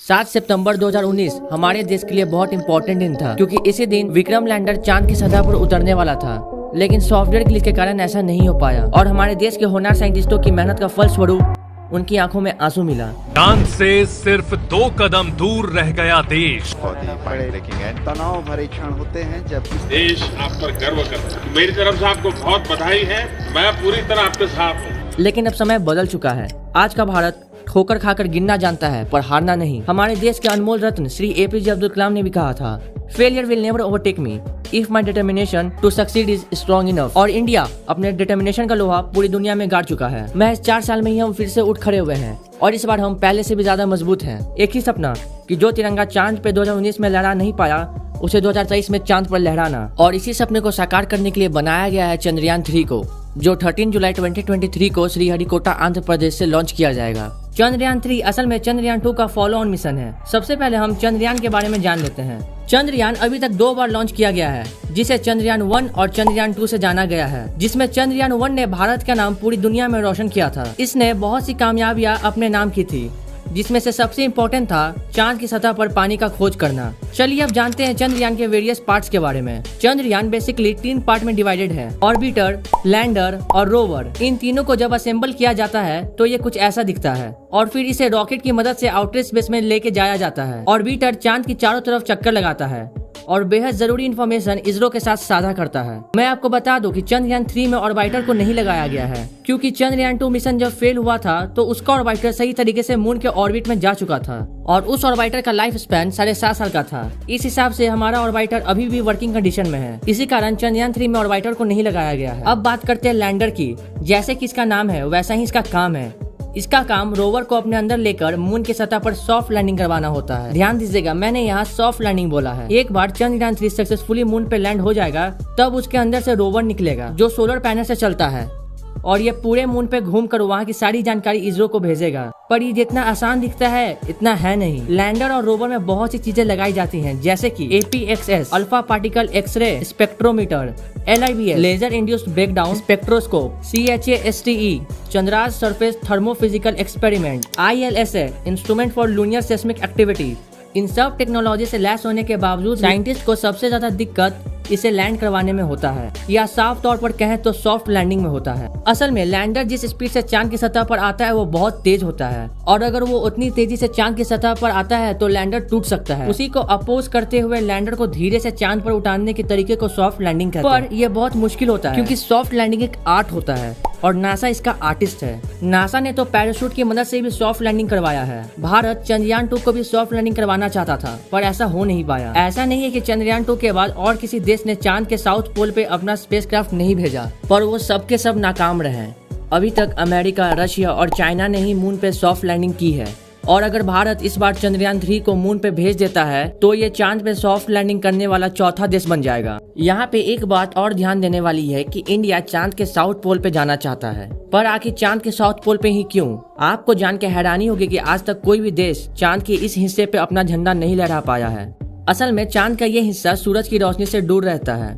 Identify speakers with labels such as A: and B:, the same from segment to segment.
A: 7 सितंबर 2019 हमारे देश के लिए बहुत इंपॉर्टेंट दिन था, क्योंकि इसी दिन विक्रम लैंडर चांद की सतह पर उतरने वाला था। लेकिन सॉफ्टवेयर ग्लिच के कारण ऐसा नहीं हो पाया और हमारे देश के होनहार साइंटिस्टों की मेहनत का फल स्वरूप उनकी आंखों में आंसू मिला।
B: चांद से सिर्फ 2 कदम दूर रह गया देश।
C: तनाव भरे क्षण होते हैं जब
D: देश आप पर गर्व करता है। मेरी तरफ से आपको बहुत बधाई है। मैं पूरी तरह आपके साथ हूँ।
A: लेकिन अब समय बदल चुका है। आज का भारत ठोकर खाकर गिरना जानता है, पर हारना नहीं। हमारे देश के अनमोल रत्न श्री APJ अब्दुल कलाम ने भी कहा था, failure will never overtake me if my determination to succeed is strong enough. और इंडिया अपने डिटर्मिनेशन का लोहा पूरी दुनिया में गाड़ चुका है। महज 4 साल में ही हम फिर से उठ खड़े हुए हैं और इस बार हम पहले से भी ज्यादा मजबूत हैं। एक ही सपना कि जो तिरंगा चांद पे 2019 में लहरा नहीं पाया, उसे 2023 में चांद पर लहराना। और इसी सपने को साकार करने के लिए बनाया गया है चंद्रयान 3 को, जो 13 जुलाई 2023 को श्रीहरिकोटा आंध्र प्रदेश से लॉन्च किया जाएगा। चंद्रयान 3 असल में चंद्रयान 2 का फॉलो ऑन मिशन है। सबसे पहले हम चंद्रयान के बारे में जान लेते हैं। चंद्रयान अभी तक 2 बार लॉन्च किया गया है, जिसे चंद्रयान 1 और चंद्रयान 2 से जाना गया है। जिसमें चंद्रयान 1 ने भारत का नाम पूरी दुनिया में रोशन किया था। इसने बहुत सी कामयाबियां अपने नाम की थी, जिसमें से सबसे इम्पोर्टेंट था चांद की सतह पर पानी का खोज करना। चलिए अब जानते हैं चंद्रयान के वेरियस पार्ट्स के बारे में। चंद्रयान बेसिकली 3 पार्ट में डिवाइडेड है, ऑर्बिटर, लैंडर और रोवर। इन तीनों को जब असेंबल किया जाता है तो ये कुछ ऐसा दिखता है और फिर इसे रॉकेट की मदद से आउटर स्पेस में लेके जाया जाता है। ऑर्बिटर चांद की चारों तरफ चक्कर लगाता है और बेहद जरूरी इंफॉर्मेशन इसरो के साथ साझा करता है। मैं आपको बता दूं कि चंद्रयान 3 में ऑर्बिटर को नहीं लगाया गया है, क्योंकि चंद्रयान 2 मिशन जब फेल हुआ था तो उसका ऑर्बिटर सही तरीके से मून के ऑर्बिट में जा चुका था और उस ऑर्बिटर का लाइफ स्पैन 7.5 साल का था। इस हिसाब से हमारा ऑर्बिटर अभी भी वर्किंग कंडीशन में है। इसी कारण चंद्रयान 3 में ऑर्बिटर को नहीं लगाया गया है। अब बात करते हैं लैंडर की। जैसे कि इसका नाम है वैसा ही इसका काम है। इसका काम रोवर को अपने अंदर लेकर मून की सतह पर सॉफ्ट लैंडिंग करवाना होता है। ध्यान दीजिएगा, मैंने यहाँ सॉफ्ट लैंडिंग बोला है। एक बार चंद्रयान 3 सक्सेसफुली मून पे लैंड हो जाएगा, तब उसके अंदर से रोवर निकलेगा जो सोलर पैनल से चलता है और ये पूरे मून पे घूमकर वहाँ की सारी जानकारी इसरो को भेजेगा। पर ये जितना आसान दिखता है इतना है नहीं। लैंडर और रोवर में बहुत सी चीजें लगाई जाती हैं, जैसे कि APXS alpha particle x-ray spectrometer, LIBS laser induced breakdown spectroscope, CHASTE चंद्रार्थ surface thermophysical experiment, ILSA instrument for lunar seismic activity. इन सब टेक्नोलॉजी से लैस होने के बावजूद साइंटिस्ट को सबसे ज्यादा दिक्कत इसे लैंड करवाने में होता है, या साफ तौर पर कहें तो सॉफ्ट लैंडिंग में होता है। असल में लैंडर जिस स्पीड से चांद की सतह पर आता है वो बहुत तेज होता है, और अगर वो उतनी तेजी से चांद की सतह पर आता है तो लैंडर टूट सकता है। उसी को अपोज करते हुए लैंडर को धीरे से चांद पर उतारने के तरीके को सॉफ्ट लैंडिंग कहते हैं। पर यह बहुत मुश्किल होता है, क्योंकि सॉफ्ट लैंडिंग एक आर्ट होता है और नासा इसका आर्टिस्ट है। नासा ने तो पैराशूट की मदद से भी सॉफ्ट लैंडिंग करवाया है। भारत चंद्रयान 2 को भी सॉफ्ट लैंडिंग करवाना चाहता था, पर ऐसा हो नहीं पाया। ऐसा नहीं है कि चंद्रयान 2 के बाद और किसी देश ने चांद के साउथ पोल पे अपना स्पेसक्राफ्ट नहीं भेजा, पर वो सब के सब नाकाम रहे। अभी तक अमेरिका, रशिया और चाइना ने ही मून पे सॉफ्ट लैंडिंग की है, और अगर भारत इस बार चंद्रयान 3 को मून पे भेज देता है तो ये चांद पे सॉफ्ट लैंडिंग करने वाला चौथा देश बन जाएगा। यहाँ पे एक बात और ध्यान देने वाली है कि इंडिया चांद के साउथ पोल पे जाना चाहता है, पर आखिर चांद के साउथ पोल पे ही क्यों? आपको जान के हैरानी होगी कि आज तक कोई भी देश चांद के इस हिस्से पे अपना झंडा नहीं लहरा पाया है। असल में चांद का ये हिस्सा सूरज की रोशनी से दूर रहता है,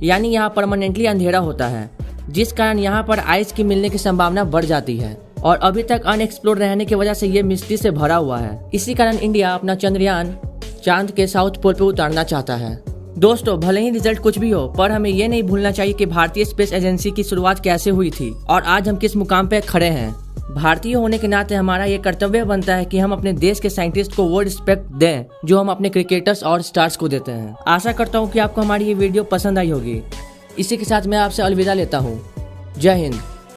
A: यानी यहाँ परमानेंटली अंधेरा होता है, जिस कारण यहाँ पर आइस की मिलने की संभावना बढ़ जाती है, और अभी तक अनएक्सप्लोर रहने की वजह से ये मिस्ट्री से भरा हुआ है। इसी कारण इंडिया अपना चंद्रयान चांद के साउथ पोल पे उतारना चाहता है। दोस्तों, भले ही रिजल्ट कुछ भी हो, पर हमें ये नहीं भूलना चाहिए कि भारतीय स्पेस एजेंसी की शुरुआत कैसे हुई थी और आज हम किस मुकाम पे खड़े हैं। भारतीय होने के नाते हमारा ये कर्तव्य बनता है कि हम अपने देश के साइंटिस्ट को वो रिस्पेक्ट दें जो हम अपने क्रिकेटर्स और स्टार्स को देते हैं। आशा करता हूँ कि आपको हमारी ये वीडियो पसंद आई होगी। इसी के साथ मैं आपसे अलविदा लेता हूँ। जय हिंद।